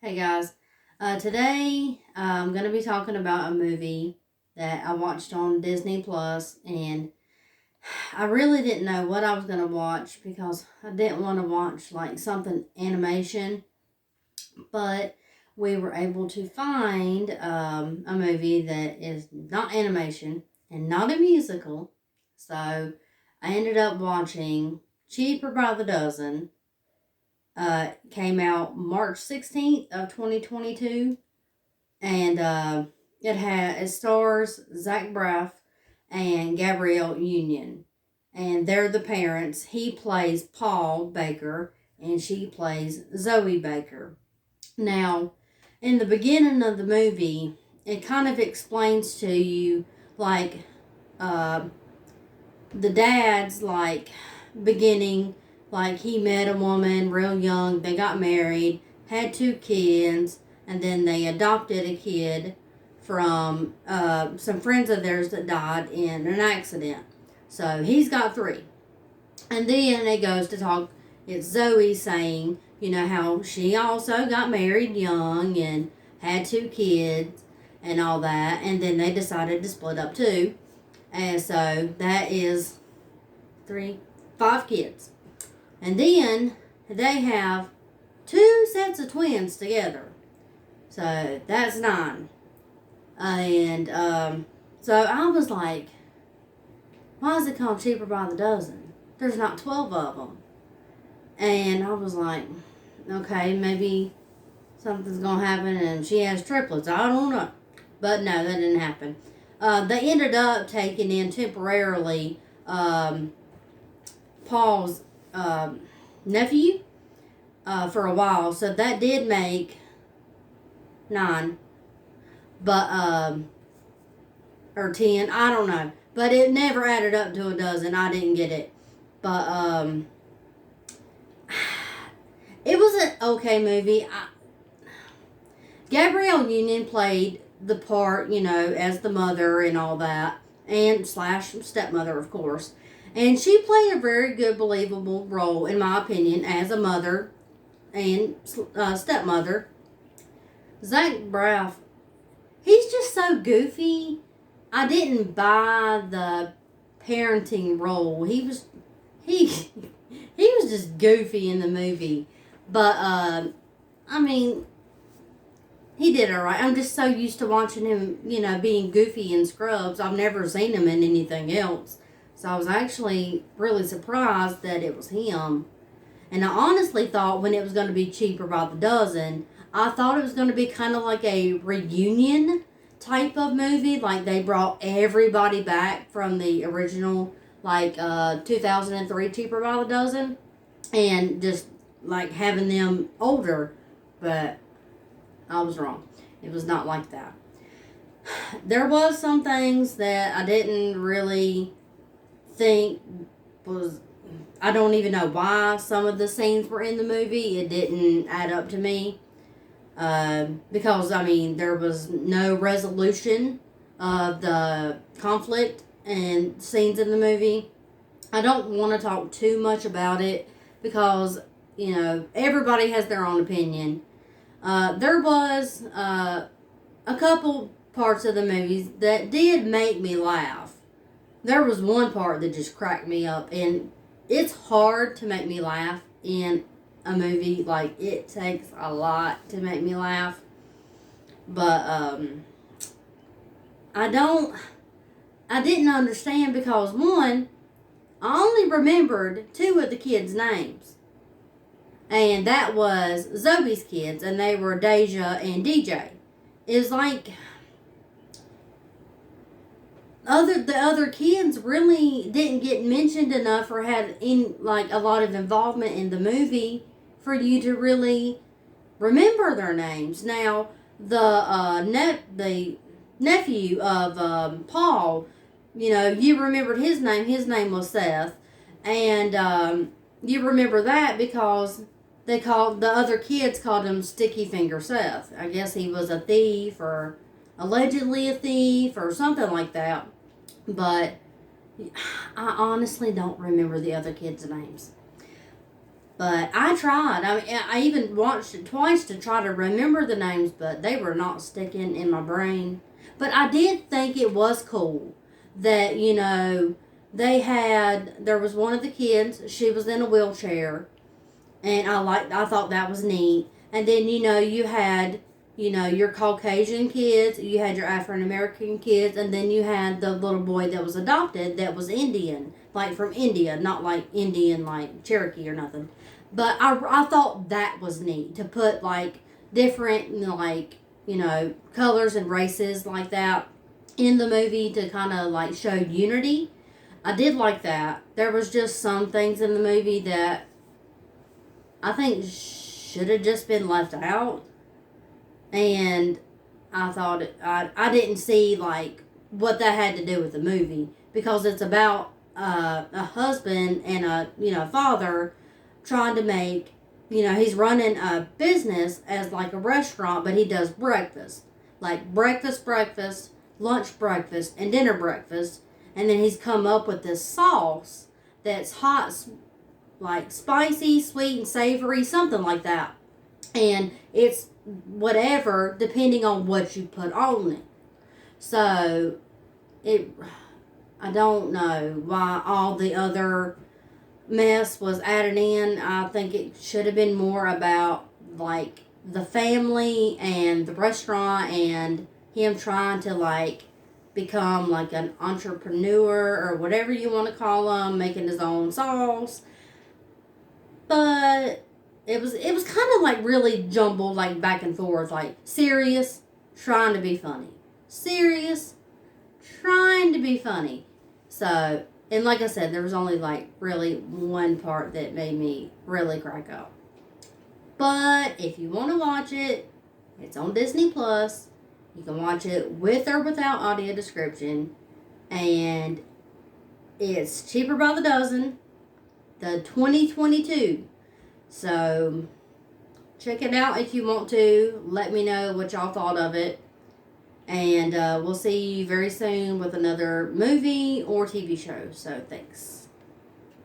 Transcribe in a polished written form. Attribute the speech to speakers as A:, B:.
A: Hey guys, today I'm going to be talking about a movie that I watched on Disney Plus, and I really didn't know what I was going to watch because I didn't want to watch like something animation, but we were able to find a movie that is not animation and not a musical, so I ended up watching Cheaper by the Dozen. Came out March 16th of 2022, and it stars Zach Braff and Gabrielle Union, and they're the parents. He plays Paul Baker, and she plays Zoe Baker. Now, in the beginning of the movie, it kind of explains to you like uh, the dad's like beginning, like he met a woman real young, they got married, had two kids, and then they adopted a kid from some friends of theirs that died in an accident. So he's got three. And then it goes to talk, it's Zoe saying, how she also got married young and had two kids and all that. And then they decided to split up too. And so that is three, five kids. And then they have two sets of twins together. So that's nine. And so I was like, why is it called Cheaper by the Dozen? There's not 12 of them. And I was like, okay, maybe something's going to happen and she has triplets. I don't know. But no, that didn't happen. They ended up taking in temporarily Paul's nephew for a while. So that did make nine. But, or 10, I don't know. But it never added up to a dozen. I didn't get it. But, it was an okay movie. Gabrielle Union played the part, as the mother and all that. And slash stepmother, of course. And she played a very good, believable role, in my opinion, as a mother and stepmother. Zach Braff, he's just so goofy. I didn't buy the parenting role. He he was just goofy in the movie. But I mean, he did alright. I'm just so used to watching him, being goofy in Scrubs. I've never seen him in anything else. So I was actually really surprised that it was him. And I honestly thought when it was going to be Cheaper by the Dozen, I thought it was going to be kind of like a reunion type of movie. Like they brought everybody back from the original, 2003 Cheaper by the Dozen. And just like having them older. But I was wrong. It was not like that. There was some things that I didn't really think was, I don't even know why some of the scenes were in the movie. It didn't add up to me. Because, there was no resolution of the conflict and scenes in the movie. I don't want to talk too much about it because, everybody has their own opinion. There was a couple parts of the movies that did make me laugh. There was one part that just cracked me up, and it's hard to make me laugh in a movie. Like, it takes a lot to make me laugh. But, I didn't understand because, one, I only remembered two of the kids' names. And that was Zoe's kids, and they were Deja and DJ. It's like the other kids really didn't get mentioned enough or had a lot of involvement in the movie for you to really remember their names. Now the nephew of Paul, you remembered his name. His name was Seth, and you remember that because the other kids called him Sticky Finger Seth. I guess he was a thief or allegedly a thief or something like that. But I honestly don't remember the other kids' names. But I tried. I mean, I even watched it twice to try to remember the names, but they were not sticking in my brain. But I did think it was cool that, there was one of the kids, she was in a wheelchair, and I thought that was neat. And then, you had, your Caucasian kids, you had your African American kids, and then you had the little boy that was adopted that was Indian, like from India, not like Indian, like Cherokee or nothing. But I thought that was neat to put like different, colors and races like that in the movie to kind of like show unity. I did like that. There was just some things in the movie that I think should have just been left out. And I thought I didn't see like what that had to do with the movie because it's about a husband and a father trying to make he's running a business as like a restaurant, but he does breakfast, like breakfast, lunch breakfast, and dinner breakfast, and then he's come up with this sauce that's hot, like spicy, sweet, and savory, something like that, and it's whatever depending on what you put on it. So it I don't know why all the other mess was added in. I think it should have been more about like the family and the restaurant and him trying to like become like an entrepreneur or whatever you want to call him, making his own sauce. But it was kind of like really jumbled, like back and forth, like serious, trying to be funny, serious, trying to be funny. So, and like I said, there was only like really one part that made me really crack up. But if you want to watch it, it's on Disney Plus. You can watch it with or without audio description, and it's cheaper by the dozen. The 2022. So check it out if you want to. Let me know what y'all thought of it. And we'll see you very soon with another movie or TV show. So thanks.